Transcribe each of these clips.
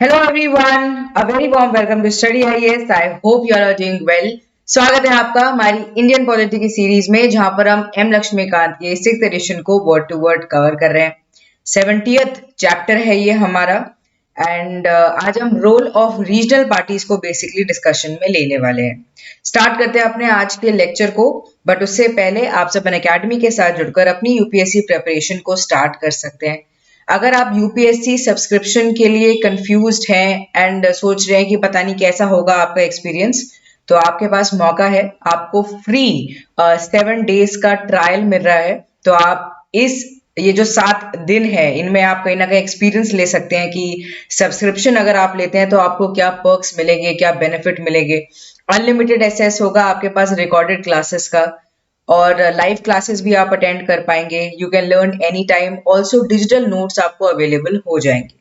Hello everyone, a very warm welcome to Study IAS. I hope you all are doing well. स्वागत है आपका हमारी Indian polity की series में जहां पर हम एम लक्ष्मीकांत के सिक्स एडिशन को वर्ड टू वर्ड कवर कर रहे हैं। 70th चैप्टर है ये हमारा एंड आज हम रोल ऑफ रीजनल पार्टीज को बेसिकली डिस्कशन में लेने वाले हैं। स्टार्ट करते हैं अपने आज के लेक्चर को, बट उससे पहले आप सब अकेडमी के साथ जुड़कर अपनी यूपीएससी प्रिपरेशन को स्टार्ट कर सकते हैं। अगर आप यूपीएससी सब्सक्रिप्शन के लिए कंफ्यूज्ड हैं एंड सोच रहे हैं कि पता नहीं कैसा होगा आपका एक्सपीरियंस, तो आपके पास मौका है। आपको फ्री 7 डेज का ट्रायल मिल रहा है। तो आप ये जो 7 दिन है इनमें आप कहीं ना कहीं एक्सपीरियंस ले सकते हैं कि सब्सक्रिप्शन अगर आप लेते हैं तो आपको क्या पर्क्स मिलेंगे, क्या बेनिफिट मिलेंगे। अनलिमिटेड एक्सेस होगा आपके पास रिकॉर्डेड क्लासेस का और लाइव क्लासेस भी आप अटेंड कर पाएंगे। You can learn any time. Also digital notes आपको अवेलेबल हो जाएंगे।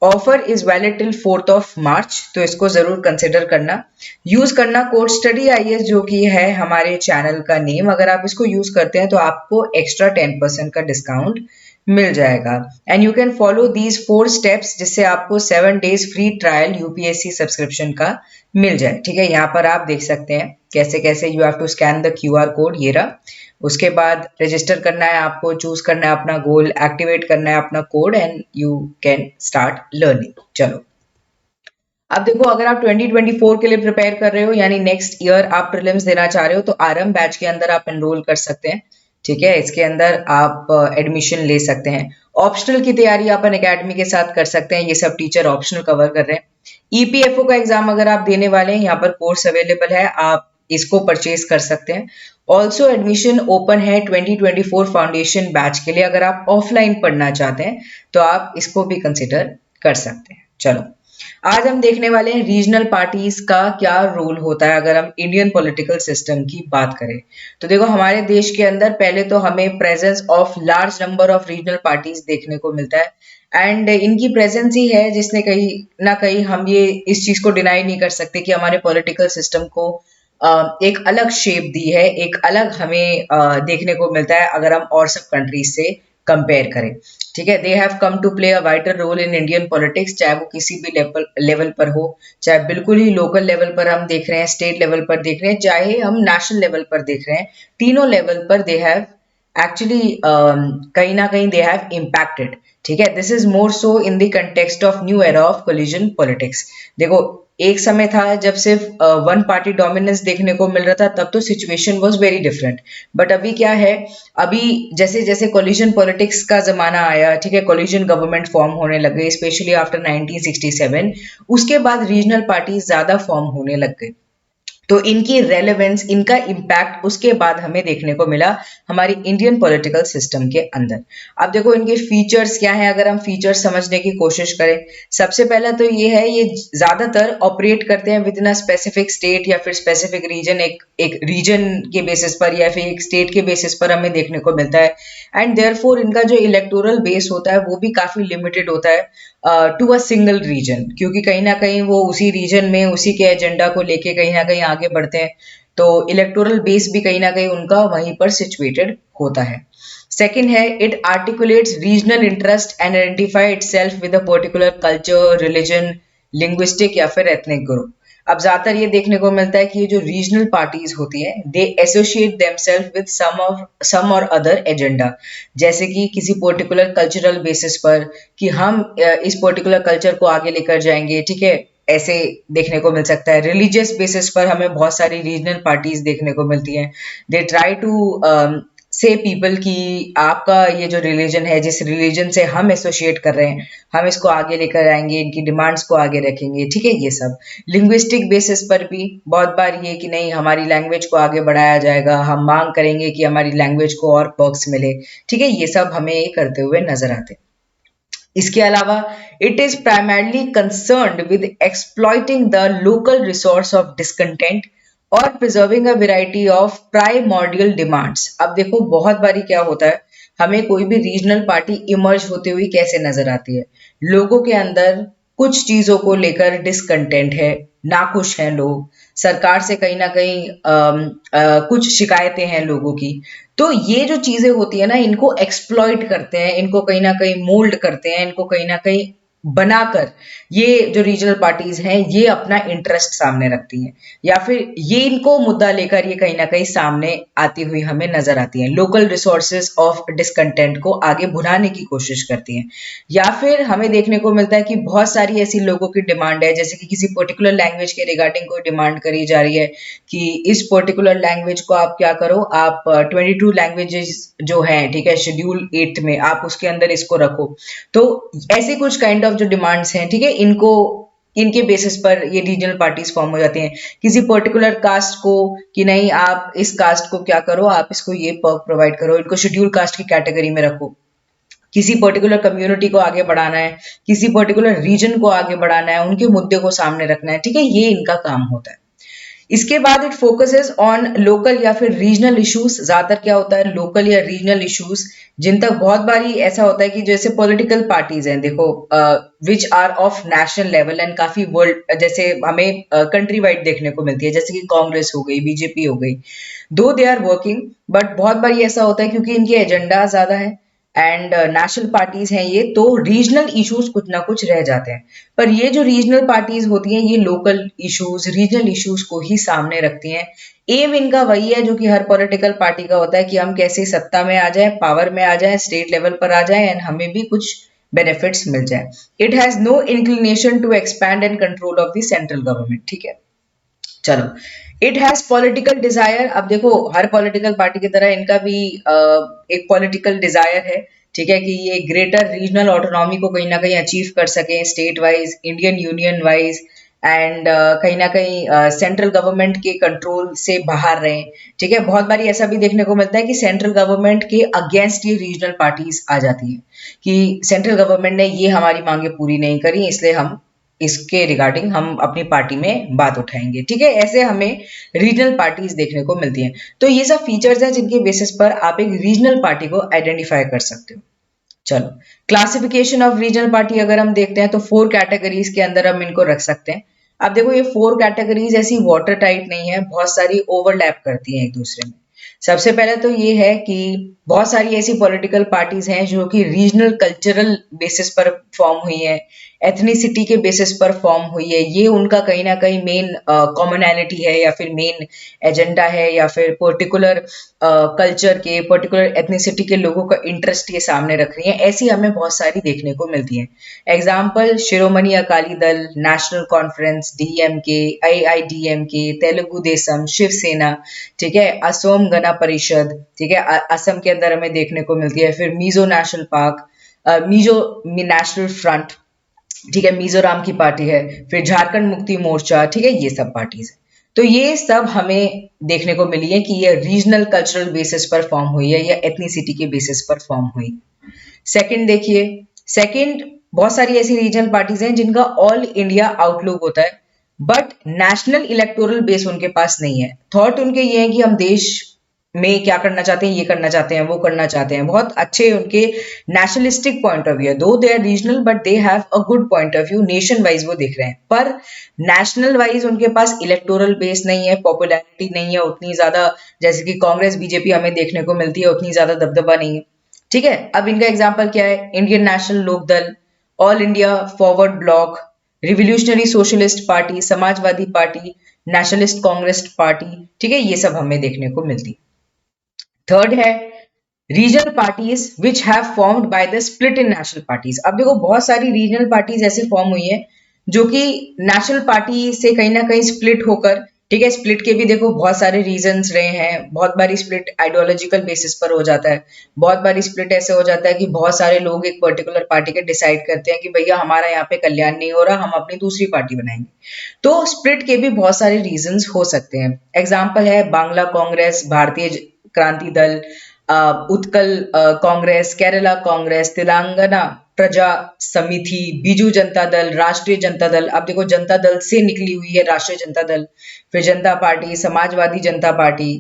Offer is valid till 4th of March, तो इसको जरूर कंसिडर करना। यूज करना कोड स्टडी आईएएस जो कि है हमारे चैनल का नेम। अगर आप इसको यूज करते हैं तो आपको एक्स्ट्रा 10% का डिस्काउंट मिल जाएगा। And you can follow these 4 steps जिससे आपको 7 days free trial UPSC subscription का मिल जाए। ठीक है, यहाँ पर आप देख सकते हैं कैसे कैसे you have to scan the QR code, ये रहा। उसके बाद रजिस्टर करना है आपको, चूज करना है अपना गोल, एक्टिवेट करना है अपना code and you can start learning. चलो अब देखो, अगर आप 2024 के लिए प्रिपेयर कर रहे हो यानी नेक्स्ट ईयर आप प्रीलिम्स देना चाह रहे हो तो आरएम बैच के अंदर आप एनरोल कर सकते हैं। ठीक है, इसके अंदर आप एडमिशन ले सकते हैं। ऑप्शनल की तैयारी आप अकेडमी के साथ कर सकते हैं। ये सब टीचर ऑप्शनल कवर कर रहे हैं। ईपीएफओ का एग्जाम अगर आप देने वाले हैं, यहाँ पर कोर्स अवेलेबल है, आप इसको परचेज कर सकते हैं। ऑल्सो एडमिशन ओपन है 2024 फाउंडेशन बैच के लिए। अगर आप ऑफलाइन पढ़ना चाहते हैं तो आप इसको भी कंसिडर कर सकते हैं। चलो आज हम देखने वाले हैं रीजनल पार्टीज का क्या रोल होता है अगर हम इंडियन पॉलिटिकल सिस्टम की बात करें। तो देखो, हमारे देश के अंदर पहले तो हमें presence of large number of regional parties देखने को मिलता है एंड इनकी प्रेजेंस ही है जिसने कहीं ना कहीं हम ये इस चीज को डिनाई नहीं कर सकते कि हमारे पॉलिटिकल सिस्टम को एक अलग शेप दी है, एक अलग हमें देखने को मिलता है अगर हम और सब कंट्रीज से कंपेयर करें। ठीक है, they have come to play a wider role in Indian politics, चाहे वो किसी भी लेवल पर हो, चाहे बिल्कुल ही लोकल लेवल पर हम देख रहे हैं, स्टेट लेवल पर देख रहे हैं, चाहे हम नेशनल लेवल पर देख रहे हैं। तीनों लेवल पर दे हैव एक्चुअली कहीं ना कहीं दे हैव इम्पैक्टेड। ठीक है, this is more so in the context of new era of collision politics. देखो, एक समय था जब सिर्फ वन पार्टी डोमिनेंस देखने को मिल रहा था, तब तो situation was very different. But अभी क्या है, अभी जैसे जैसे कोलिजन पॉलिटिक्स का जमाना आया, ठीक है, कोलिजन गवर्नमेंट फॉर्म होने लग गए स्पेशली आफ्टर 1967। उसके बाद रीजनल पार्टी ज्यादा फॉर्म होने लग गए। तो इनकी रेलेवेंस, इनका इम्पैक्ट उसके बाद हमें देखने को मिला हमारी इंडियन पॉलिटिकल सिस्टम के अंदर। अब देखो इनके फीचर्स क्या हैं, अगर हम फीचर्स समझने की कोशिश करें। सबसे पहला तो ये है, ये ज्यादातर ऑपरेट करते हैं with in a specific state या फिर स्पेसिफिक रीजन, एक रीजन के बेसिस पर या फिर एक स्टेट के बेसिस पर हमें देखने को मिलता है। एंड देयरफॉर इनका जो इलेक्टोरल बेस होता है वो भी काफी लिमिटेड होता है टू अ सिंगल रीजन, क्योंकि कहीं ना कहीं वो उसी रीजन में उसी के एजेंडा को लेके कहीं ना कहीं आगे बढ़ते हैं। तो इलेक्टोरल बेस भी कहीं ना कहीं उनका वहीं पर सिचुएटेड होता है। सेकंड है, it articulates regional interest and identify itself with a particular culture, religion, linguistic या फिर एथनिक ग्रुप। अब ज्यादातर ये देखने को मिलता है कि ये जो रीजनल पार्टीज होती हैं दे एसोसिएट देमसेल्फ विद सम और अदर एजेंडा। जैसे कि किसी पर्टिकुलर कल्चरल बेसिस पर कि हम इस पर्टिकुलर कल्चर को आगे लेकर जाएंगे। ठीक है, ऐसे देखने को मिल सकता है। रिलीजियस बेसिस पर हमें बहुत सारी रीजनल पार्टीज देखने को मिलती हैं। दे ट्राई टू से पीपल की आपका ये जो रिलीजन है, जिस रिलीजन से हम एसोसिएट कर रहे हैं, हम इसको आगे लेकर आएंगे, इनकी डिमांड्स को आगे रखेंगे। ठीक है, ये सब लिंग्विस्टिक बेसिस पर भी बहुत बार ये कि नहीं हमारी लैंग्वेज को आगे बढ़ाया जाएगा, हम मांग करेंगे कि हमारी लैंग्वेज को और पर्क्स मिले। ठीक है, ये सब हमें ये करते हुए नजर आते हैं। इसके अलावा it is primarily concerned with exploiting the local resource of discontent और preserving a variety of primordial demands. अब देखो, बहुत बारी क्या होता है, हमें कोई भी रीजनल पार्टी इमर्ज होते हुए कैसे नजर आती है। लोगों के अंदर कुछ चीजों को लेकर डिसकंटेंट है, नाखुश हैं लोग, सरकार से कहीं ना कहीं कुछ शिकायतें हैं लोगों की। तो ये जो चीजें होती है ना, इनको एक्सप्लॉइट करते हैं, इनको कहीं ना कहीं मोल्ड करते हैं, इनको कहीं ना कहीं बनाकर ये जो रीजनल पार्टीज हैं ये अपना इंटरेस्ट सामने रखती हैं, या फिर ये इनको मुद्दा लेकर ये कहीं ना कहीं सामने आती हुई हमें नजर आती हैं। लोकल रिसोर्सेज ऑफ डिसकंटेंट को आगे भुनाने की कोशिश करती हैं, या फिर हमें देखने को मिलता है कि बहुत सारी ऐसी लोगों की डिमांड है, जैसे कि किसी पर्टिकुलर लैंग्वेज के रिगार्डिंग कोई डिमांड करी जा रही है कि इस पर्टिकुलर लैंग्वेज को आप क्या करो, आप 22 लैंग्वेजेस जो हैं, ठीक है, शेड्यूल 8 में आप उसके अंदर इसको रखो। तो ऐसे कुछ काइंड ऑफ जो डिमांड्स हैं, ठीक है, इनको इनके बेसिस पर ये रीजनल पार्टीज फॉर्म हो जाती हैं। किसी पर्टिकुलर कास्ट को कि नहीं, आप इस कास्ट को क्या करो, आप इसको ये पर्क प्रोवाइड करो, इनको शेड्यूल कास्ट की कैटेगरी में रखो। किसी पर्टिकुलर कम्युनिटी को आगे बढ़ाना है, किसी पर्टिकुलर रीजन को आगे बढ़ाना है, उनके मुद्दे को सामने रखना है, ठीक है, ये इनका काम होता है। इसके बाद इट फोकसेस ऑन लोकल या फिर रीजनल इश्यूज। ज्यादातर क्या होता है, लोकल या रीजनल इश्यूज जिन तक बहुत बारी ऐसा होता है कि जैसे पॉलिटिकल पार्टीज हैं, देखो, which are of national level and काफी वर्ल्ड, जैसे हमें कंट्री वाइड देखने को मिलती है, जैसे कि कांग्रेस हो गई, बीजेपी हो गई, दो दे आर वर्किंग, बट बहुत बारी ऐसा होता है क्योंकि इनके एजेंडा ज्यादा है एंड नेशनल पार्टीज हैं ये, तो रीजनल इश्यूज कुछ ना कुछ रह जाते हैं। पर ये जो रीजनल पार्टीज होती हैं ये लोकल इश्यूज, रीजनल इश्यूज को ही सामने रखती हैं। एम इनका वही है जो कि हर पॉलिटिकल पार्टी का होता है कि हम कैसे सत्ता में आ जाए, पावर में आ जाए, स्टेट लेवल पर आ जाए एंड हमें भी कुछ बेनिफिट्स मिल जाए। It has no inclination to expand and control of the central government, ठीक है। चलो, इट हैज पॉलिटिकल डिजायर। अब देखो, हर पॉलिटिकल पार्टी की तरह इनका भी एक पॉलिटिकल डिजायर है, ठीक है, कि ये ग्रेटर रीजनल ऑटोनॉमी को कहीं ना कहीं अचीव कर सके, state wise, Indian union wise, and कहीं ना कहीं सेंट्रल गवर्नमेंट के कंट्रोल से बाहर रहें, ठीक है। बहुत बारी ऐसा भी देखने को मिलता है कि सेंट्रल गवर्नमेंट के अगेंस्ट ये रीजनल पार्टीज आ जाती हैं कि सेंट्रल गवर्नमेंट ने ये हमारी मांगे पूरी नहीं करी, इसलिए हम इसके रिगार्डिंग हम अपनी पार्टी में बात उठाएंगे, ठीक है। ऐसे हमें रीजनल पार्टीज देखने को मिलती हैं। तो ये सब फीचर्स हैं जिनके बेसिस पर आप एक रीजनल पार्टी को आइडेंटिफाई कर सकते हो। चलो, क्लासिफिकेशन ऑफ रीजनल पार्टी अगर हम देखते हैं तो 4 कैटेगरीज के अंदर हम इनको रख सकते हैं। अब देखो, ये 4 कैटेगरीज ऐसी वाटर टाइट नहीं है, बहुत सारी ओवरलैप करती हैं एक दूसरे में। सबसे पहले तो ये है कि बहुत सारी ऐसी पॉलिटिकल पार्टीज हैं जो कि रीजनल कल्चरल बेसिस पर फॉर्म हुई है, एथनिसिटी के बेसिस पर फॉर्म हुई है। ये उनका कहीं ना कहीं मेन कॉमनैलिटी है या फिर मेन एजेंडा है, या फिर पर्टिकुलर कल्चर के, पर्टिकुलर एथनिसिटी के लोगों का इंटरेस्ट ये सामने रख रही है। ऐसी हमें बहुत सारी देखने को मिलती है। Example, Shiromani Akali Dal, national conference, DMK, AIDMK, Telugu Desam, Shiv Sena, ठीक है, असोम गण परिषद, ठीक है, असम के अंदर हमें देखने को मिलती है। फिर Mizo national park, Mizo national front, ठीक है, मिजोरम की पार्टी है। फिर झारखंड मुक्ति मोर्चा, ठीक है, ये सब पार्टीज है। तो ये सब हमें देखने को मिली है कि ये रीजनल कल्चरल बेसिस पर फॉर्म हुई है या एथनिसिटी के बेसिस पर फॉर्म हुई। सेकंड देखिए, सेकंड, बहुत सारी ऐसी रीजनल पार्टीज हैं जिनका ऑल इंडिया आउटलुक होता है, बट नेशनल इलेक्टोरल बेस उनके पास नहीं है। थॉट उनके ये है कि हम देश में क्या करना चाहते हैं, ये करना चाहते हैं, वो करना चाहते हैं। बहुत अच्छे उनके नेशनलिस्टिक पॉइंट ऑफ व्यू है, though they are regional but they have a good point of view, nation wise वो देख रहे हैं। पर नेशनल वाइज उनके पास इलेक्टोरल बेस नहीं है, पॉपुलैरिटी नहीं है उतनी ज्यादा, जैसे कि कांग्रेस बीजेपी हमें देखने को मिलती है, उतनी ज्यादा दबदबा नहीं है, ठीक है। अब इनका एग्जाम्पल क्या है, Indian national Lok Dal, all India forward bloc, revolutionary socialist party, Samajwadi party, nationalist Congress party, ठीक है, ये सब हमें देखने को मिलती है। थर्ड है regional parties which have formed by the split in national parties. अब देखो, बहुत सारी रीजनल पार्टीज ऐसे फॉर्म हुई है जो कि नेशनल पार्टी से कहीं ना कहीं स्प्लिट होकर, ठीक है, स्प्लिट के भी देखो बहुत सारे रीजंस रहे हैं। बहुत बारी स्प्लिट आइडियोलॉजिकल बेसिस पर हो जाता है, बहुत बारी स्प्लिट ऐसे हो जाता है कि बहुत सारे लोग एक पर्टिकुलर पार्टी के डिसाइड करते हैं कि भैया हमारा यहाँ पे कल्याण नहीं हो रहा, हम अपनी दूसरी पार्टी बनाएंगे। तो स्प्लिट के भी बहुत सारे रीजंस हो सकते हैं। एग्जाम्पल है बांग्ला कांग्रेस, भारतीय क्रांति दल, उत्कल कांग्रेस, केरला कांग्रेस, तेलंगाना प्रजा समिति, बीजू जनता दल, राष्ट्रीय जनता दल। अब देखो, जनता दल से निकली हुई है राष्ट्रीय जनता दल, फिर जनता party, Samajwadi Janata party,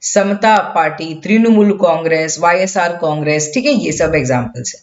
Samata party, Trinamool Congress, YSR Congress, ठीक है, ये सब एग्जाम्पल्स है।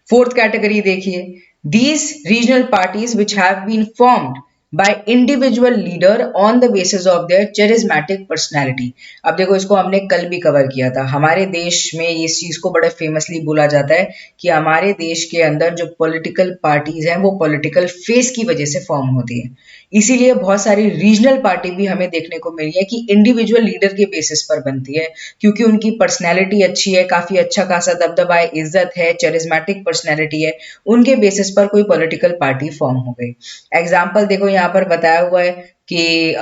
फोर्थ कैटेगरी देखिए, these regional parties which have been formed by individual leader on the basis of their charismatic personality। अब देखो, इसको हमने कल भी कवर किया था। हमारे देश में इस चीज को बड़े फेमसली बोला जाता है कि हमारे देश के अंदर जो पॉलिटिकल पार्टीज हैं वो पॉलिटिकल फेस की वजह से फॉर्म होती है। इसीलिए बहुत सारी रीजनल पार्टी भी हमें देखने को मिली है कि इंडिविजुअल लीडर के बेसिस पर बनती है, क्योंकि उनकी पर्सनैलिटी अच्छी है, काफी अच्छा खासा दबदबा है, इज्जत है, चरिज्मेटिक पर्सनैलिटी है, उनके बेसिस पर कोई पॉलिटिकल पार्टी फॉर्म हो गई। एग्जाम्पल देखो यहाँ पर बताया हुआ है कि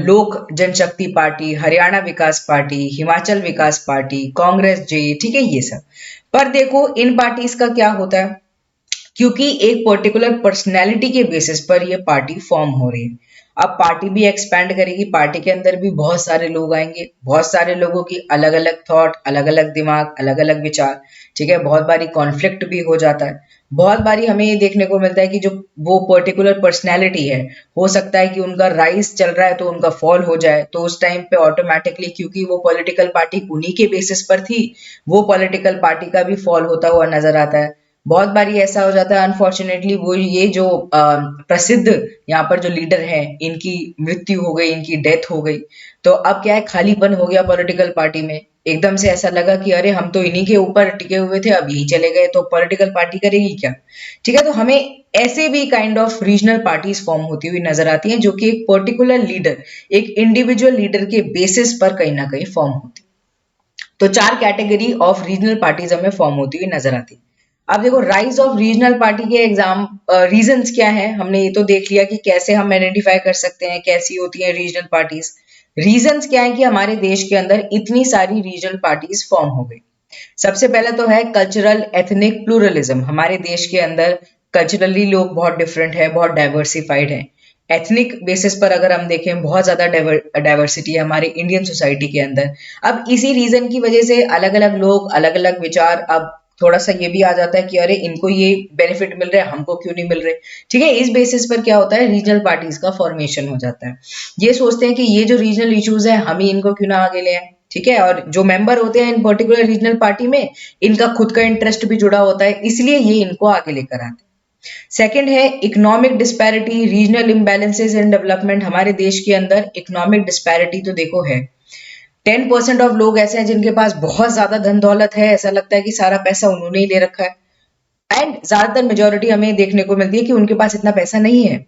लोक जनशक्ति पार्टी, हरियाणा विकास पार्टी, हिमाचल विकास पार्टी, कांग्रेस जे, ठीक है, ये सब। पर देखो इन पार्टीज का क्या होता है, क्योंकि एक पर्टिकुलर पर्सनैलिटी के बेसिस पर ये पार्टी फॉर्म हो रही है। अब पार्टी भी एक्सपैंड करेगी, पार्टी के अंदर भी बहुत सारे लोग आएंगे, बहुत सारे लोगों की अलग अलग थॉट, अलग अलग दिमाग, अलग अलग विचार, ठीक है। बहुत बारी कॉन्फ्लिक्ट भी हो जाता है। बहुत बारी हमें ये देखने को मिलता है कि जो वो पर्टिकुलर पर्सनैलिटी है, हो सकता है कि उनका राइज चल रहा है तो उनका फॉल हो जाए, तो उस टाइम पे ऑटोमेटिकली, क्योंकि वो पॉलिटिकल पार्टी उन्हीं के बेसिस पर थी, वो पॉलिटिकल पार्टी का भी फॉल होता हुआ नजर आता है। बहुत बारी ऐसा हो जाता है अनफॉर्चुनेटली, वो ये जो प्रसिद्ध यहाँ पर जो लीडर हैं, इनकी मृत्यु हो गई, इनकी डेथ हो गई, तो अब क्या है, खालीपन हो गया पॉलिटिकल पार्टी में। एकदम से ऐसा लगा कि अरे हम तो इन्हीं के ऊपर टिके हुए थे, अब यही चले गए तो पॉलिटिकल पार्टी करेगी क्या, ठीक है। तो हमें ऐसे भी kind of regional parties form होती हुई नजर आती हैं, जो कि एक पर्टिकुलर लीडर, एक इंडिविजुअल लीडर के बेसिस पर कहीं ना कहीं फॉर्म होती है। तो चार कैटेगरी ऑफ रीजनल पार्टीज हमें फॉर्म होती हुई नजर आती है। अब देखो, राइज ऑफ रीजनल पार्टी के एग्जाम रीजंस क्या है, हमने ये तो देख लिया कि कैसे हम आइडेंटिफाई कर सकते हैं कैसी होती है रीजनल पार्टीज। रीजंस क्या है कि हमारे देश के अंदर इतनी सारी रीजनल पार्टीज फॉर्म हो गई। सबसे पहले तो है कल्चरल एथनिक प्लूरलिज्म। हमारे देश के अंदर कल्चरली लोग बहुत डिफरेंट है, बहुत डाइवर्सिफाइड है। एथनिक बेसिस पर अगर हम देखें, बहुत ज्यादा डाइवर्सिटी है हमारे इंडियन सोसाइटी के अंदर। अब इसी रीजन की वजह से अलग अलग लोग, अलग अलग विचार, अब थोड़ा सा ये भी आ जाता है कि अरे इनको ये बेनिफिट मिल रहा है, हमको क्यों नहीं मिल रहे, ठीक है। इस बेसिस पर क्या होता है, रीजनल पार्टीज का फॉर्मेशन हो जाता है। ये सोचते हैं कि ये जो रीजनल इश्यूज है, हम ही इनको क्यों ना आगे ले आए, ठीक है। और जो मेंबर होते हैं इन पर्टिकुलर रीजनल पार्टी में, इनका खुद का इंटरेस्ट भी जुड़ा होता है, इसलिए ये इनको आगे लेकर आते हैं। सेकंड है economic disparity, regional imbalances in development. हमारे देश के अंदर इकोनॉमिक डिस्पैरिटी तो देखो है, 10% ऑफ लोग ऐसे हैं जिनके पास बहुत ज्यादा धन दौलत है, ऐसा लगता है कि सारा पैसा उन्होंने ही ले रखा है। एंड ज्यादातर मेजोरिटी हमें देखने को मिलती है कि उनके पास इतना पैसा नहीं है।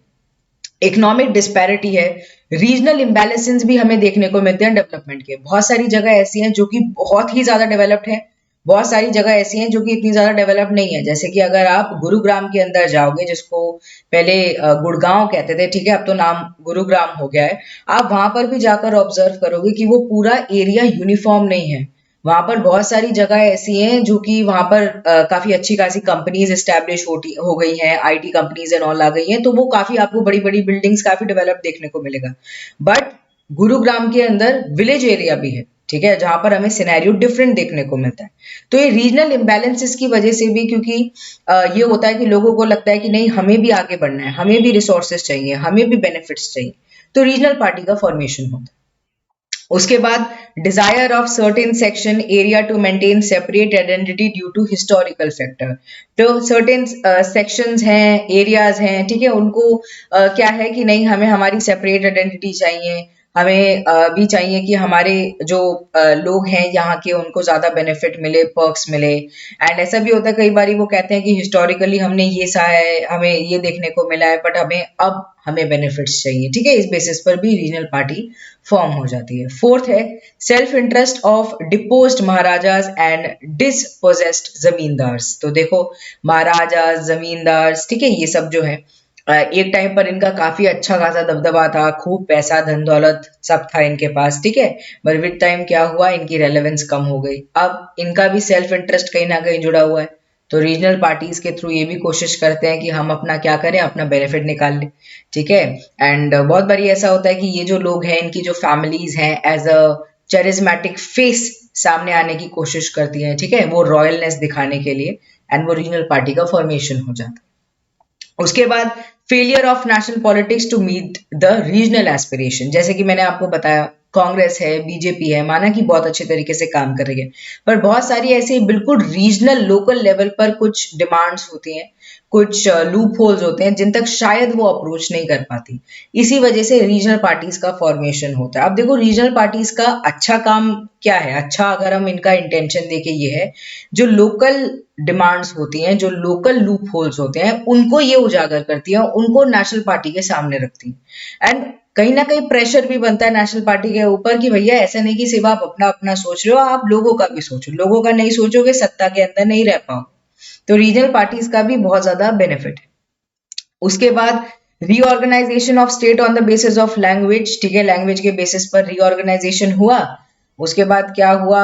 इकोनॉमिक डिस्पैरिटी है, रीजनल इम्बैलेंसेस भी हमें देखने को मिलते हैं डेवलपमेंट के। बहुत सारी जगह ऐसी हैं जो कि बहुत ही ज्यादा डेवलप्ड है, बहुत सारी जगह ऐसी हैं जो कि इतनी ज्यादा डेवलप नहीं है। जैसे कि अगर आप गुरुग्राम के अंदर जाओगे, जिसको पहले गुड़गांव कहते थे, ठीक है, अब तो नाम गुरुग्राम हो गया है। आप वहां पर भी जाकर ऑब्जर्व करोगे कि वो पूरा एरिया यूनिफॉर्म नहीं है। वहां पर बहुत सारी जगह ऐसी हैं जो कि वहां पर काफी अच्छी खासी कंपनीज एस्टैब्लिश हो गई हैं, आईटी कंपनीज एंड ऑल आ गई हैं, तो वो काफी आपको बड़ी बड़ी बिल्डिंग्स काफी डेवलप देखने को मिलेगा। बट गुरुग्राम के अंदर विलेज एरिया भी है, ठीक है, जहां पर हमें सिनेरियो डिफरेंट देखने को मिलता है। तो ये रीजनल इम्बैलेंसेस की वजह से भी, क्योंकि ये होता है कि लोगों को लगता है कि नहीं, हमें भी आगे बढ़ना है, हमें भी रिसोर्सेज चाहिए, हमें भी बेनिफिट्स चाहिए, तो रीजनल पार्टी का फॉर्मेशन होता है। उसके बाद desire of certain section area to maintain separate identity due to historical factor. तो सर्टेन सेक्शंस हैं, एरियाज हैं, ठीक है, उनको क्या है कि नहीं, हमें हमारी सेपरेट आइडेंटिटी चाहिए, हमें भी चाहिए कि हमारे जो लोग हैं यहाँ के, उनको ज्यादा बेनिफिट मिले, पर्क्स मिले। एंड ऐसा भी होता है कई बार वो कहते हैं कि हिस्टोरिकली हमने ये सा है, हमें ये देखने को मिला है, बट हमें बेनिफिट्स चाहिए, ठीक है। इस बेसिस पर भी रीजनल पार्टी फॉर्म हो जाती है। फोर्थ है self interest of deposed maharajas and dispossessed zamindars. तो देखो, महाराजास, जमींदार्स, ठीक है, ये सब जो है, एक टाइम पर इनका काफी अच्छा खासा दबदबा था, खूब पैसा, धन दौलत सब था इनके पास, ठीक है। बट विद टाइम क्या हुआ, इनकी रेलेवेंस कम हो गई। अब इनका भी सेल्फ इंटरेस्ट कहीं ना कहीं जुड़ा हुआ है, तो रीजनल पार्टीज के थ्रू ये भी कोशिश करते हैं कि हम अपना क्या करें, अपना बेनिफिट निकाल लें, ठीक है। एंड बहुत बारी ऐसा होता है कि ये जो लोग हैं, इनकी जो फैमिलीज हैं, एज अ चेरिज्मेटिक फेस सामने आने की कोशिश करती हैं, ठीक है, वो रॉयलनेस दिखाने के लिए, एंड वो रीजनल पार्टी का फॉर्मेशन हो जाता है। उसके बाद failure of national politics to meet the regional aspiration. जैसे कि मैंने आपको बताया कांग्रेस है, बीजेपी है, माना कि बहुत अच्छे तरीके से काम कर रही है, पर बहुत सारी ऐसी बिल्कुल रीजनल लोकल लेवल पर कुछ डिमांड्स होती हैं, कुछ लूप होल्स होते हैं जिन तक शायद वो अप्रोच नहीं कर पाती। इसी वजह से रीजनल पार्टीज का फॉर्मेशन होता है। अब देखो रीजनल पार्टीज का अच्छा काम क्या है, अच्छा अगर हम इनका इंटेंशन देखें ये है, जो लोकल डिमांड्स होती हैं, जो लोकल लूप होल्स होते हैं, उनको ये उजागर करती हैं, उनको नेशनल पार्टी के सामने रखती हैं। एंड कहीं ना कहीं प्रेशर भी बनता है नेशनल पार्टी के ऊपर कि भैया ऐसा नहीं कि सिर्फ आप अपना अपना सोच रहे हो, आप लोगों का भी सोचो, लोगों का नहीं सोचोगे सत्ता के अंदर नहीं रह पाओ। तो रीजनल पार्टीज का भी बहुत ज्यादा बेनिफिट है। उसके बाद reorganization of state on the basis of language, ठीक है, लैंग्वेज के बेसिस पर रीऑर्गेनाइजेशन हुआ। उसके बाद क्या हुआ,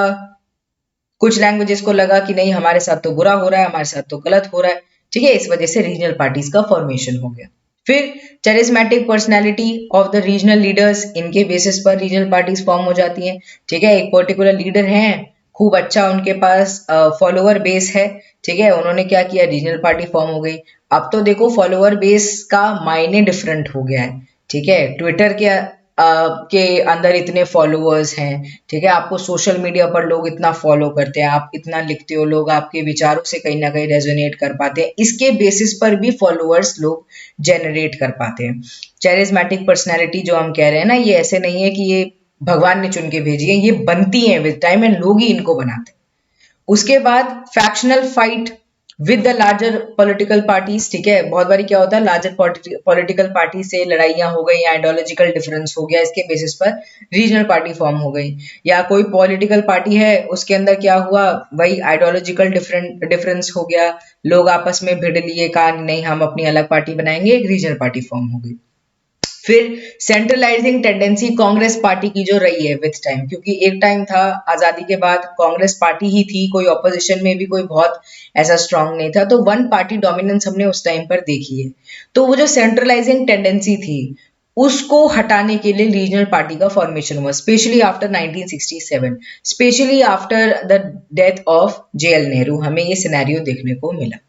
कुछ लैंग्वेजेस को लगा कि नहीं हमारे साथ तो बुरा हो रहा है, हमारे साथ तो गलत हो रहा है, ठीक है, इस वजह से रीजनल पार्टीज का फॉर्मेशन हो गया। फिर चेरिस्मेटिक personality of the regional leaders, इनके बेसिस पर रीजनल पार्टीज फॉर्म हो जाती हैं, ठीक है, एक पर्टिकुलर लीडर हैं, खूब अच्छा उनके पास फॉलोअर बेस है, ठीक है, उन्होंने क्या किया, रीजनल पार्टी फॉर्म हो गई। अब तो देखो फॉलोअर बेस का मायने डिफरेंट हो गया है, ठीक है, ट्विटर के अंदर इतने फॉलोअर्स हैं, ठीक है, आपको सोशल मीडिया पर लोग इतना फॉलो करते हैं, आप इतना लिखते हो, लोग आपके विचारों से कहीं ना कहीं रेजोनेट कर पाते हैं, इसके बेसिस पर भी फॉलोअर्स लोग जनरेट कर पाते हैं। चैरिस्मेटिक पर्सनैलिटी जो हम कह रहे हैं ना, ये ऐसे नहीं है कि ये भगवान ने चुन के भेजी है, ये बनती है विद टाइम एंड लोग ही इनको बनाते हैं। उसके बाद factional fight with the larger political parties, ठीक है, बहुत बारी क्या होता है लार्जर पॉलिटिकल पार्टी से लड़ाइयां हो गई, आइडियोलॉजिकल डिफरेंस हो गया, इसके बेसिस पर रीजनल पार्टी फॉर्म हो गई। या कोई पॉलिटिकल पार्टी है उसके अंदर क्या हुआ, वही आइडियोलॉजिकल डिफरेंस हो गया, लोग आपस में भिड़ लिए, कहा नहीं हम अपनी अलग पार्टी बनाएंगे, एक रीजनल पार्टी फॉर्म हो गई। फिर सेंट्रलाइजिंग टेंडेंसी कांग्रेस पार्टी की जो रही है विथ टाइम, क्योंकि एक टाइम था आजादी के बाद कांग्रेस पार्टी ही थी, कोई ऑपोजिशन में भी कोई बहुत ऐसा स्ट्रांग नहीं था, तो वन पार्टी डोमिनेंस हमने उस टाइम पर देखी है। तो वो जो सेंट्रलाइजिंग टेंडेंसी थी उसको हटाने के लिए रीजनल पार्टी का फॉर्मेशन हुआ, specially after 1967, specially after the death of JL Nehru, हमें ये सिनेरियो देखने को मिला।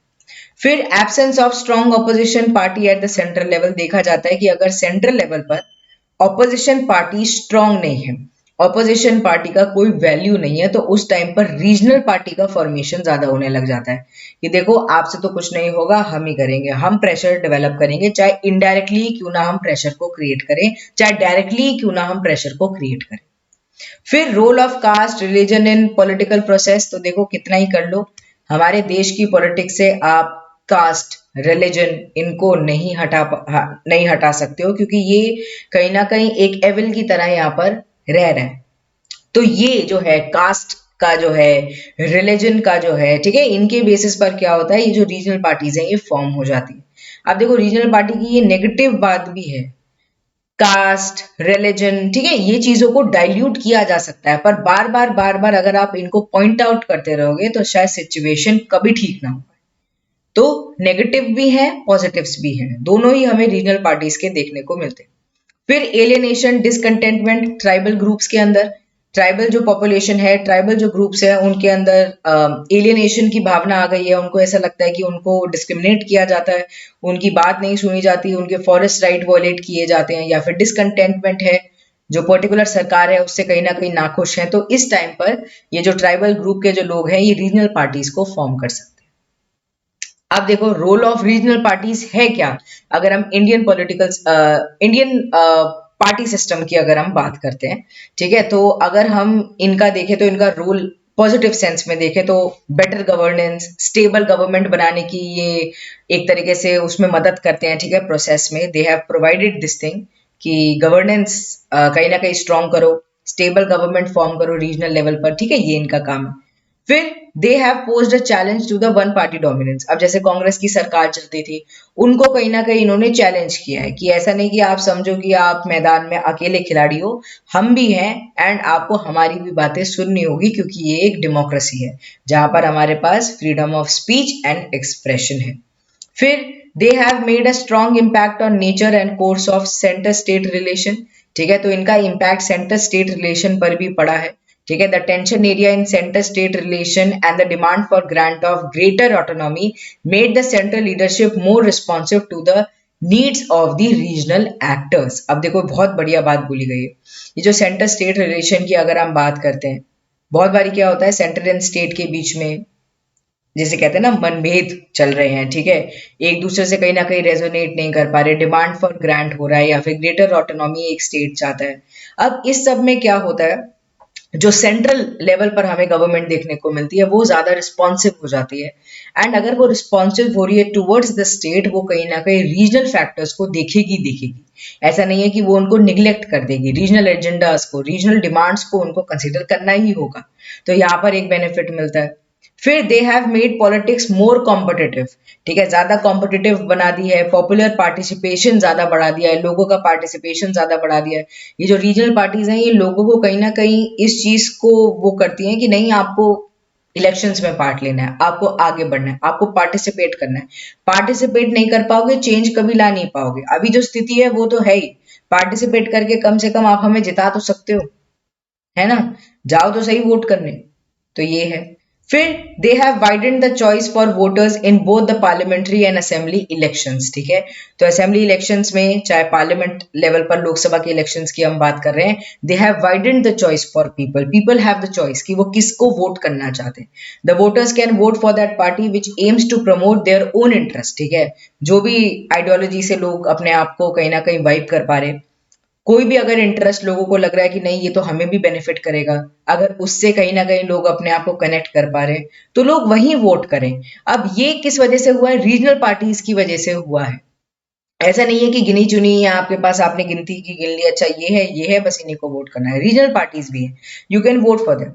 फिर absence of strong opposition party at the central level, देखा जाता है कि अगर सेंट्रल लेवल पर ऑपोजिशन पार्टी स्ट्रॉन्ग नहीं है, ऑपोजिशन पार्टी का कोई वैल्यू नहीं है, तो उस टाइम पर रीजनल पार्टी का फॉर्मेशन ज्यादा होने लग जाता है कि देखो आपसे तो कुछ नहीं होगा, हम ही करेंगे, हम प्रेशर डेवलप करेंगे, चाहे इनडायरेक्टली क्यों ना हम प्रेशर को क्रिएट करें, चाहे डायरेक्टली क्यों ना हम प्रेशर को क्रिएट करें। फिर role of caste religion in political process, तो देखो कितना ही कर लो, हमारे देश की पॉलिटिक्स से आप कास्ट रिलीजन इनको नहीं हटा सकते हो, क्योंकि ये कहीं ना कहीं एक एविल की तरह यहाँ पर रह रहे हैं। तो ये जो है कास्ट का जो है, रिलीजन का जो है, ठीक है, इनके बेसिस पर क्या होता है, ये जो रीजनल पार्टीज हैं ये फॉर्म हो जाती है। अब देखो रीजनल पार्टी की ये नेगेटिव बात भी है, कास्ट रिलीजन, ठीक है, ये चीजों को डाइल्यूट किया जा सकता है, पर बार बार अगर आप इनको पॉइंट आउट करते रहोगे तो शायद सिचुएशन कभी ठीक ना हो। तो नेगेटिव भी है, पॉजिटिव्स भी हैं, दोनों ही हमें रीजनल पार्टीज के देखने को मिलते हैं। फिर एलियनेशन डिसकंटेंटमेंट ट्राइबल ग्रुप्स के अंदर, ट्राइबल जो पॉपुलेशन है, ट्राइबल जो ग्रुप्स है, उनके अंदर एलियनेशन की भावना आ गई है, उनको ऐसा लगता है कि उनको डिस्क्रिमिनेट किया जाता है, उनकी बात नहीं सुनी जाती, उनके फॉरेस्ट राइट वॉयलेट किए जाते हैं, या फिर डिसकंटेंटमेंट है, जो पर्टिकुलर सरकार है उससे कहीं ना कहीं नाखुश है, तो इस टाइम पर ये जो ट्राइबल ग्रुप के जो लोग हैं ये रीजनल पार्टीज को फॉर्म कर सकते हैं। अब देखो रोल ऑफ रीजनल पार्टीज है क्या, अगर हम इंडियन पार्टी सिस्टम की अगर हम बात करते हैं, ठीक है, तो अगर हम इनका देखें तो इनका रोल पॉजिटिव सेंस में देखें तो बेटर गवर्नेंस, स्टेबल गवर्नमेंट बनाने की ये एक तरीके से उसमें मदद करते हैं, ठीक है, प्रोसेस में they have provided this thing कि गवर्नेंस कहीं ना कहीं स्ट्रॉन्ग करो, स्टेबल गवर्नमेंट फॉर्म करो रीजनल लेवल पर, ठीक है, ये इनका काम है। फिर they have posed a challenge to the one party dominance, अब जैसे कांग्रेस की सरकार चलती थी, उनको कहीं ना कहीं इन्होंने चैलेंज किया है कि ऐसा नहीं कि आप समझो कि आप मैदान में अकेले खिलाड़ी हो, हम भी हैं एंड आपको हमारी भी बातें सुननी होगी, क्योंकि ये एक डेमोक्रेसी है जहां पर हमारे पास freedom of speech and expression है। फिर they have made a strong impact on nature and course of centre state relation, ठीक है, तो इनका इम्पैक्ट सेंटर स्टेट रिलेशन पर भी पड़ा है, ठीक है, the tension area in centre state relation and the demand for grant of greater autonomy made the central leadership more responsive to the needs of the regional actors. अब देखो बहुत बढ़िया बात बोली गई है। ये जो सेंटर स्टेट रिलेशन की अगर हम बात करते हैं, बहुत बारी क्या होता है सेंटर एंड स्टेट के बीच में जैसे कहते हैं ना मनभेद चल रहे हैं, ठीक है, एक दूसरे से कहीं ना कहीं रेजोनेट नहीं कर पा रहे, डिमांड फॉर ग्रांट हो रहा है या फिर ग्रेटर ऑटोनॉमी एक स्टेट चाहता है। अब इस सब में क्या होता है, जो सेंट्रल लेवल पर हमें गवर्नमेंट देखने को मिलती है वो ज्यादा रिस्पॉन्सिव हो जाती है। एंड अगर वो रिस्पॉन्सिव हो रही है टुवर्ड्स द स्टेट, वो कहीं ना कहीं रीजनल फैक्टर्स को देखेगी देखेगी। ऐसा नहीं है कि वो उनको निग्लेक्ट कर देगी, रीजनल एजेंडास को, रीजनल डिमांड्स को उनको कंसिडर करना ही होगा। तो यहाँ पर एक बेनिफिट मिलता है। फिर they have made politics more competitive, ठीक है, ज्यादा कॉम्पिटिटिव बना दी है, पॉपुलर पार्टिसिपेशन ज्यादा बढ़ा दिया है, लोगों का पार्टिसिपेशन ज्यादा बढ़ा दिया है। ये जो रीजनल पार्टीज हैं ये लोगों को कहीं ना कहीं इस चीज को वो करती हैं कि नहीं, आपको इलेक्शंस में पार्ट लेना है, आपको आगे बढ़ना है, आपको पार्टिसिपेट करना है। पार्टिसिपेट नहीं कर पाओगे, चेंज कभी ला नहीं पाओगे। अभी जो स्थिति है वो तो है ही, पार्टिसिपेट करके कम से कम आप हमें जिता तो सकते हो, है ना, जाओ तो सही वोट करने। तो ये है। फिर they have widened the choice for voters in both the parliamentary and assembly elections, ठीक है। तो असेंबली इलेक्शंस में, चाहे पार्लियामेंट लेवल पर लोकसभा के इलेक्शंस की हम बात कर रहे हैं, they have widened the choice for people, people have the choice कि वो किसको वोट करना चाहते हैं। The voters can vote for that party which aims to promote their own interest, ठीक है, जो भी आइडियोलॉजी से लोग अपने आप को कहीं ना कहीं वाइब कर पा रहे हैं, कोई भी अगर इंटरेस्ट लोगों को लग रहा है कि नहीं ये तो हमें भी बेनिफिट करेगा, अगर उससे कहीं ना कहीं लोग अपने आप को कनेक्ट कर पा रहे हैं, तो लोग वहीं वोट करें। अब ये किस वजह से हुआ है, रीजनल पार्टीज की वजह से हुआ है। ऐसा नहीं है कि गिनी चुनी या आपके पास आपने गिनती की गिन ली, अच्छा ये है बस इन्हीं को वोट करना है, रीजनल पार्टीज भी है, you can vote for them.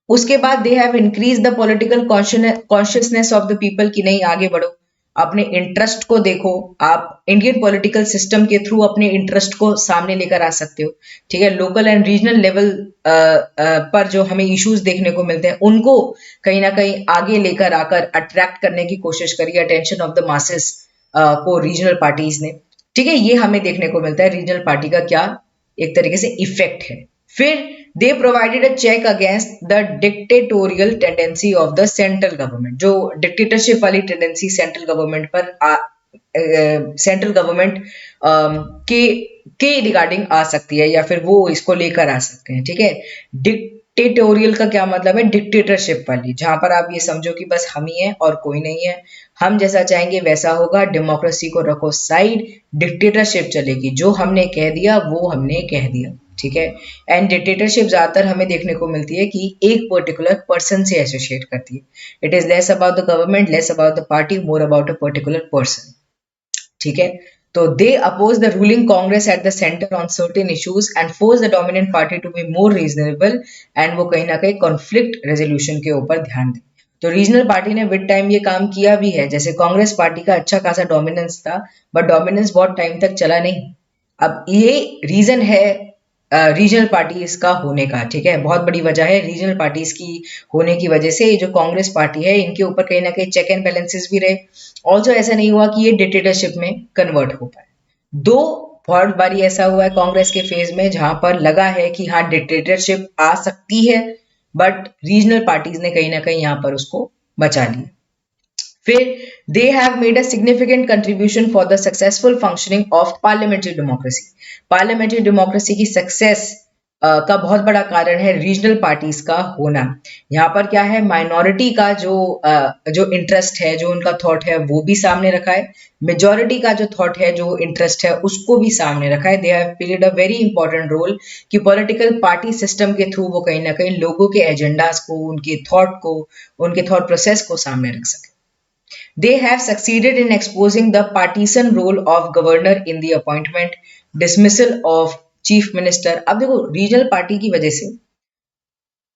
उसके बाद they have increase the political consciousness of the people कि नहीं आगे बढ़ो, अपने इंटरेस्ट को देखो, आप इंडियन पॉलिटिकल सिस्टम के थ्रू अपने इंटरेस्ट को सामने लेकर आ सकते हो, ठीक है। लोकल एंड रीजनल लेवल पर जो हमें इश्यूज देखने को मिलते हैं उनको कहीं ना कहीं आगे लेकर आकर अट्रैक्ट करने की कोशिश करी, अटेंशन ऑफ द मासेस को रीजनल पार्टीज ने, ठीक है। ये हमें देखने को मिलता है रीजनल पार्टी का क्या एक तरीके से इफेक्ट है। फिर they provided a check against the dictatorial tendency of the central government, जो डिक्टेटरशिप वाली टेंडेंसी सेंट्रल गवर्नमेंट पर सेंट्रल गवर्नमेंट के के रिगार्डिंग आ सकती है या फिर वो इसको लेकर आ सकते हैं, ठीक है। डिक्टेटोरियल का क्या मतलब है, डिक्टेटरशिप वाली, जहां पर आप ये समझो कि बस हम ही हैं और कोई नहीं है, हम जैसा चाहेंगे वैसा होगा, डेमोक्रेसी को रखो साइड, डिक्टेटरशिप चलेगी, जो हमने कह दिया वो हमने कह दिया, ठीक है। एंड डिक्टेटरशिप ज्यादातर हमें देखने को मिलती है कि एक पर्टिकुलर पर्सन से एसोसिएट करती है। It is less about the government, less about the party, more about a particular person, ठीक है। तो they oppose the ruling Congress at the centre on certain issues and force the dominant party to be more reasonable, and वो कहीं ना कहीं conflict resolution के ऊपर ध्यान दें। तो रीजनल पार्टी ने विद टाइम ये काम किया भी है, जैसे कांग्रेस पार्टी का अच्छा खासा डोमिनेंस था, बट डोमिनेंस बहुत टाइम तक चला नहीं। अब ये रीजन है रीजनल पार्टीज का होने का, ठीक है, बहुत बड़ी वजह है रीजनल पार्टीज की होने की वजह से। ये जो कांग्रेस पार्टी है इनके ऊपर कहीं ना कहीं चेक एंड बैलेंसेस भी रहे। ऑल्सो ऐसा नहीं हुआ कि ये डिक्टेटरशिप में कन्वर्ट हो पाए। दो बहुत बारी ऐसा हुआ है कांग्रेस के फेज में जहां पर लगा है कि हाँ डिक्टेटरशिप आ सकती है, बट रीजनल पार्टीज ने कहीं ना कहीं यहां पर उसको बचा लिया। फिर they have made a significant contribution for the successful functioning of parliamentary democracy. Parliamentary democracy की सक्सेस का बहुत बड़ा कारण है रीजनल पार्टीज का होना। यहाँ पर क्या है, माइनॉरिटी का जो इंटरेस्ट है, जो उनका थॉट है वो भी सामने रखा है, मेजोरिटी का जो थॉट है, जो इंटरेस्ट है उसको भी सामने रखा है। They have played a very important role कि पॉलिटिकल पार्टी सिस्टम के थ्रू वो कहीं ना कहीं लोगों के एजेंडाज को, उनके थॉट को, उनके थॉट प्रोसेस को सामने रख सके। They have succeeded in exposing the partisan role of governor in the appointment, dismissal of chief minister। अब देखो रीजनल पार्टी की वजह से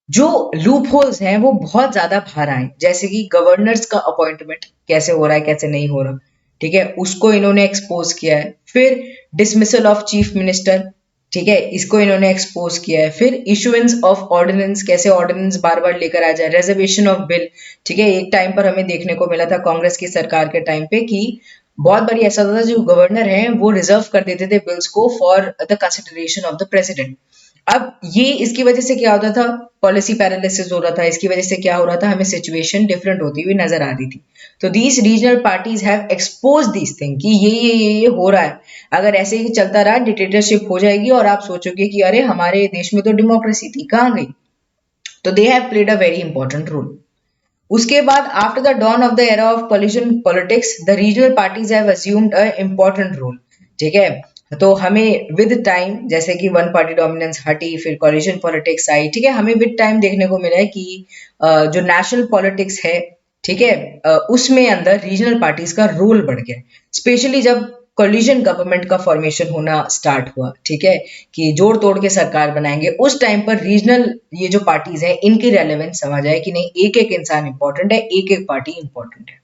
जो लूप होल्स हैं वो बहुत ज्यादा बाहर आए, जैसे कि गवर्नर्स का अपॉइंटमेंट कैसे हो रहा है कैसे नहीं हो रहा, ठीक है, उसको इन्होंने एक्सपोज किया है। फिर डिसमिसल ऑफ चीफ मिनिस्टर, ठीक है, इसको इन्होंने एक्सपोज किया है। फिर इशुएंस ऑफ ऑर्डिनेंस, कैसे ऑर्डिनेंस बार बार लेकर आ जाए, रेजर्वेशन ऑफ बिल, ठीक है, एक टाइम पर हमें देखने को मिला था कांग्रेस की सरकार के टाइम पे कि बहुत बारी ऐसा होता था जो गवर्नर हैं वो रिजर्व कर देते थे बिल्स को for the consideration of the president. अब ये इसकी वजह से क्या होता था, पॉलिसी पैरालिसिस हो रहा था, इसकी वजह से क्या हो रहा था, हमें सिचुएशन डिफरेंट होती हुई नजर आ रही थी। तो these regional parties have expose these thing कि ये हो रहा है, अगर ऐसे ही चलता रहा डिक्टेटरशिप हो जाएगी और आप सोचोगे कि अरे हमारे देश में तो डेमोक्रेसी थी, कहाँ गई। तो they have played a very important role. उसके बाद after the dawn of the era of coalition politics the regional parties have assumed a important role. ठीक है, तो हमें विद टाइम, जैसे कि वन पार्टी डोमिनेंस हटी, फिर कोलिशन पॉलिटिक्स आई, ठीक है, हमें विद टाइम देखने को मिला है कि जो नेशनल पॉलिटिक्स है, ठीक है, उसमें अंदर रीजनल पार्टीज का रोल बढ़ गया, स्पेशली जब कोलिशन गवर्नमेंट का फॉर्मेशन होना स्टार्ट हुआ। ठीक है, कि जोड़ तोड़ के सरकार बनाएंगे, उस टाइम पर रीजनल ये जो पार्टीज है इनकी रेलेवेंस समझ आए कि नहीं, एक एक इंसान इंपॉर्टेंट है, एक एक पार्टी इंपॉर्टेंट है।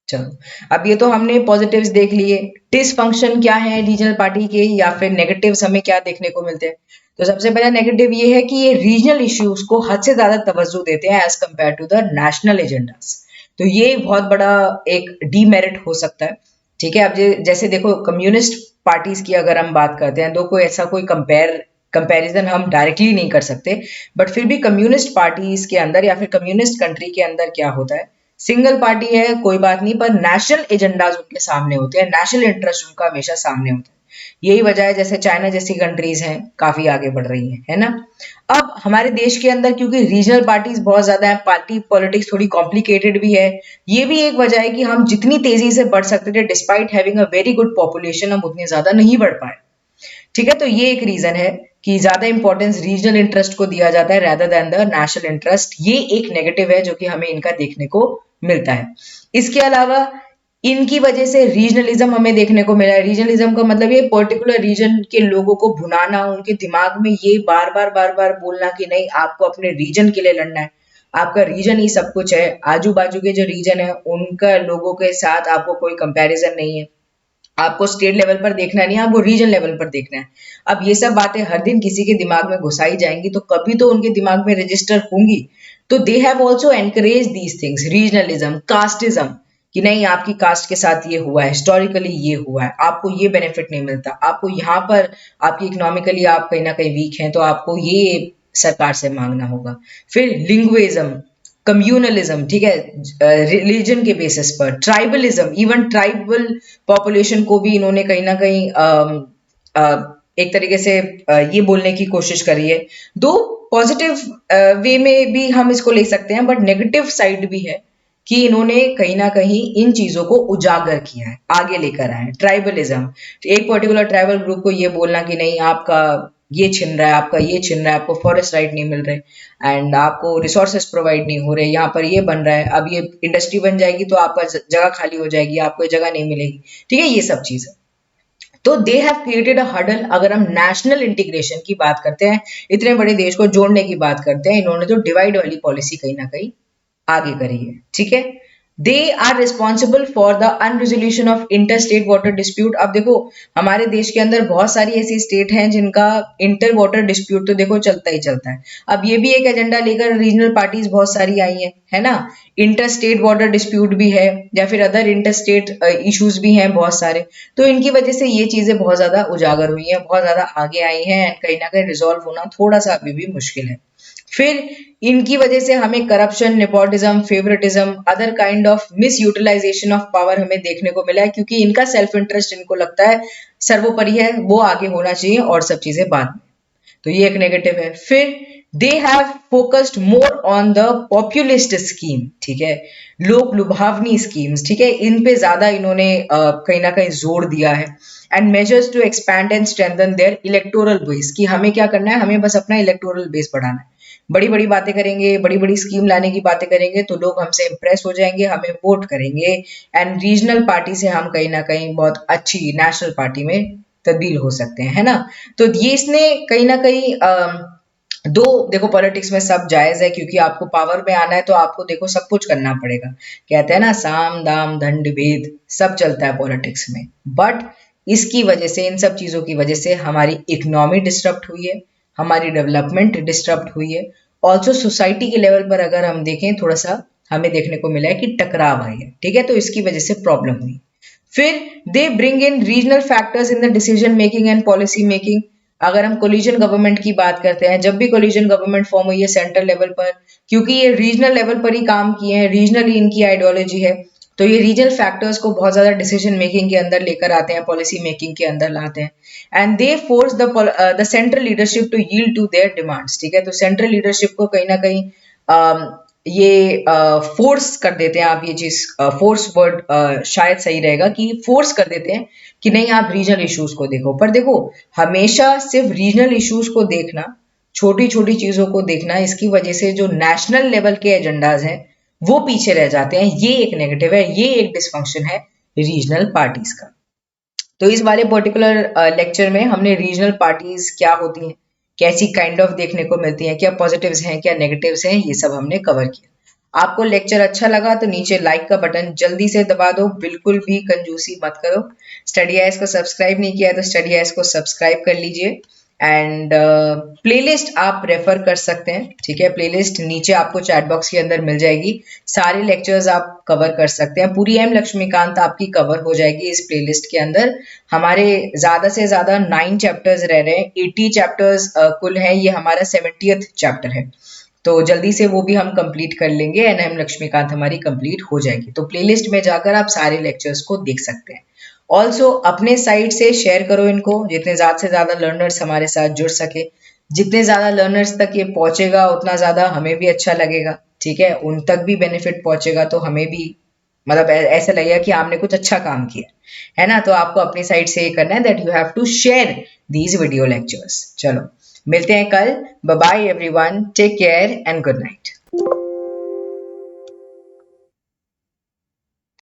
चलो, अब ये तो हमने पॉजिटिव्स देख लिए। डिसफंक्शन क्या है रीजनल पार्टी के, या फिर नेगेटिव्स हमें क्या देखने को मिलते हैं। तो सबसे पहला नेगेटिव ये है कि ये रीजनल इश्यूज को हद से ज्यादा तवज्जो देते हैं as compared to the national agendas. तो ये बहुत बड़ा एक डीमेरिट हो सकता है। ठीक है, अब जैसे देखो कम्युनिस्ट पार्टीज की अगर हम बात करते हैं, तो कोई ऐसा कोई कंपैरिजन हम डायरेक्टली नहीं कर सकते, बट फिर भी कम्युनिस्ट पार्टीज के अंदर या फिर कम्युनिस्ट कंट्री के अंदर क्या होता है, सिंगल पार्टी है कोई बात नहीं, पर नेशनल एजेंडाज उनके सामने होते हैं, नेशनल इंटरेस्ट उनका हमेशा सामने होता है। यही वजह है जैसे चाइना जैसी कंट्रीज हैं काफी आगे बढ़ रही हैं, है ना। अब हमारे देश के अंदर क्योंकि रीजनल पार्टीज बहुत ज्यादा है, पार्टी पॉलिटिक्स थोड़ी कॉम्प्लिकेटेड भी है, ये भी एक वजह है कि हम जितनी तेजी से बढ़ सकते थे despite having a very good population, हम उतनी ज्यादा नहीं बढ़ पाए। ठीक है, तो ये एक रीजन है कि ज्यादा इंपॉर्टेंस रीजनल इंटरेस्ट को दिया जाता है rather than the national interest. ये एक नेगेटिव है जो कि हमें इनका देखने को मिलता है। इसके अलावा इनकी वजह से रीजनलिज्म हमें देखने को मिला है। रीजनलिज्म का मतलब ये पर्टिकुलर रीजन के लोगों को भुनाना, उनके दिमाग में ये बार बार बोलना कि नहीं आपको अपने रीजन के लिए लड़ना है, आपका रीजन ही सब कुछ है, आजू बाजू के जो रीजन है उनका लोगों के साथ आपको कोई कंपैरिजन नहीं है, आपको स्टेट लेवल पर देखना नहीं है, आपको रीजन लेवल पर देखना है। अब ये सब बातें हर दिन किसी के दिमाग में घुसाई जाएंगी तो कभी तो उनके दिमाग में रजिस्टर होंगी। तो they have also encourage these things, regionalism, casteism, कि नहीं आपकी कास्ट के साथ ये हुआ है, हिस्टोरिकली ये हुआ है, आपको ये बेनिफिट नहीं मिलता, आपको यहाँ पर आपकी इकोनॉमिकली आप कहीं ना कहीं वीक हैं तो आपको ये सरकार से मांगना होगा। फिर लिंग्विज्म, कम्युनलिज्म, ठीक है, रिलीजन के बेसिस पर, ट्राइबलिज्म, इवन ट्राइबल पॉपुलेशन को भी इन्होंने कहीं ना कहीं एक तरीके से ये बोलने की कोशिश करी है। दो पॉजिटिव वे में भी हम इसको ले सकते हैं, बट नेगेटिव साइड भी है कि इन्होंने कहीं ना कहीं इन चीजों को उजागर किया है, आगे लेकर आए हैं। ट्राइबलिज्म, एक पर्टिकुलर ट्राइबल ग्रुप को ये बोलना कि नहीं आपका ये छिन रहा है, आपका ये छिन रहा है, आपको फॉरेस्ट राइट नहीं मिल रहे एंड आपको रिसोर्सेज प्रोवाइड नहीं हो रहे, यहाँ पर ये बन रहा है, अब ये इंडस्ट्री बन जाएगी तो आपका जगह खाली हो जाएगी, आपको ये जगह नहीं मिलेगी। ठीक है, ये सब चीजें, तो they have created a hurdle. अगर हम नेशनल इंटीग्रेशन की बात करते हैं, इतने बड़े देश को जोड़ने की बात करते हैं, इन्होंने तो डिवाइड वाली पॉलिसी कहीं ना कहीं आगे करी है। ठीक है, they are responsible for the unresolution of inter state water dispute. अब देखो हमारे देश के अंदर बहुत सारी ऐसी स्टेट हैं जिनका इंटर वाटर डिस्प्यूट तो देखो चलता ही चलता है। अब ये भी एक एजेंडा लेकर रीजनल पार्टीज बहुत सारी आई हैं, है ना। इंटर स्टेट वाटर डिस्प्यूट भी है या फिर अदर इंटर स्टेट इश्यूज भी हैं बहुत सारे। तो इनकी वजह से ये चीजें बहुत ज्यादा उजागर हुई हैं, बहुत ज्यादा आगे आई हैं, कहीं ना कहीं रिजॉल्व होना थोड़ा सा अभी भी मुश्किल है। फिर इनकी वजह से हमें corruption, nepotism, favouritism, other kind of misutilization of power हमें देखने को मिला है, क्योंकि इनका सेल्फ इंटरेस्ट इनको लगता है सर्वोपरि है, वो आगे होना चाहिए और सब चीजें बाद में। तो ये एक नेगेटिव है। फिर they have focused more on the populist scheme, ठीक है, लोक लुभावनी स्कीम्स, ठीक है, इन पे ज्यादा इन्होंने कहीं ना कहीं जोर दिया है। And measures to expand and strengthen their electoral base, कि हमें क्या करना है, हमें बस अपना इलेक्टोरल बेस बढ़ाना है। बड़ी बड़ी बातें करेंगे, बड़ी बड़ी स्कीम लाने की बातें करेंगे तो लोग हमसे इंप्रेस हो जाएंगे, हमें वोट करेंगे एंड रीजनल पार्टी से हम कहीं ना कहीं बहुत अच्छी नेशनल पार्टी में तब्दील हो सकते हैं, है ना। तो ये इसने कहीं ना कहीं दो, देखो पॉलिटिक्स में सब जायज है, क्योंकि आपको पावर में आना है तो आपको देखो सब कुछ करना पड़ेगा। कहते हैं ना साम दाम दंड भेद सब चलता है पॉलिटिक्स में। बट इसकी वजह से, इन सब चीजों की वजह से हमारी इकोनॉमी डिस्टर्ब हुई है, हमारी डेवलपमेंट डिस्टर्ब हुई है। ऑल्सो सोसाइटी के लेवल पर अगर हम देखें थोड़ा सा हमें देखने को मिला है कि टकराव आई है, ठीक है, तो इसकी वजह से प्रॉब्लम हुई। फिर they bring in regional factors in the decision making and policy making. अगर हम कोलिजन गवर्नमेंट की बात करते हैं, जब भी कोलिजन गवर्नमेंट फॉर्म हुई है सेंट्रल लेवल पर, क्योंकि ये रीजनल लेवल पर ही काम किए हैं, रीजनली इनकी आइडियोलॉजी है, तो ये रीजनल फैक्टर्स को बहुत ज्यादा डिसीजन मेकिंग के अंदर लेकर आते हैं, पॉलिसी मेकिंग के अंदर लाते हैं, and they force the central leadership to yield to their demands. ठीक है, तो सेंट्रल लीडरशिप को कहीं ना कहीं ये फोर्स कर देते हैं, आप ये चीज फोर्स वर्ड शायद सही रहेगा कि फोर्स कर देते हैं कि नहीं आप रीजनल इश्यूज को देखो। पर देखो, हमेशा सिर्फ रीजनल इश्यूज को देखना, छोटी छोटी चीजों को देखना, इसकी वजह से जो नेशनल लेवल के एजेंडाज हैं वो पीछे रह जाते हैं। ये एक नेगेटिव है, ये एक डिसफंक्शन है रीजनल पार्टीज का। तो इस वाले पर्टिकुलर लेक्चर में हमने रीजनल पार्टीज क्या होती हैं, कैसी काइंड ऑफ देखने को मिलती हैं, क्या पॉजिटिव्स हैं क्या नेगेटिव्स हैं, ये सब हमने कवर किया। आपको लेक्चर अच्छा लगा तो नीचे लाइक का बटन जल्दी से दबा दो, बिल्कुल भी कंजूसी मत करो। स्टडी आइज को सब्सक्राइब नहीं किया है तो स्टडी आइज को सब्सक्राइब कर लीजिए, एंड प्लेलिस्ट आप रेफर कर सकते हैं। ठीक है, प्लेलिस्ट नीचे आपको चैट बॉक्स के अंदर मिल जाएगी, सारे लेक्चर्स आप कवर कर सकते हैं, पूरी एम लक्ष्मीकांत आपकी कवर हो जाएगी इस प्लेलिस्ट के अंदर। हमारे ज्यादा से ज्यादा 9 चैप्टर्स रह रहे हैं, 80 चैप्टर्स कुल हैं, ये हमारा 70th चैप्टर है, तो जल्दी से वो भी हम कंप्लीट कर लेंगे एंड एम लक्ष्मीकांत हमारी कंप्लीट हो जाएगी। तो प्लेलिस्ट में जाकर आप सारे लेक्चर्स को देख सकते हैं। ऑल्सो अपने साइड से शेयर करो इनको, जितने ज्यादा से ज्यादा लर्नर्स हमारे साथ जुड़ सके, जितने ज्यादा लर्नर्स तक ये पहुंचेगा उतना ज्यादा हमें भी अच्छा लगेगा। ठीक है, उन तक भी बेनिफिट पहुंचेगा तो हमें भी मतलब ऐसा लगेगा कि आपने कुछ अच्छा काम किया है ना। तो आपको अपनी साइड से ये करना है that you have to share these video lectures. चलो मिलते हैं कल, bye bye everyone, take care and good night.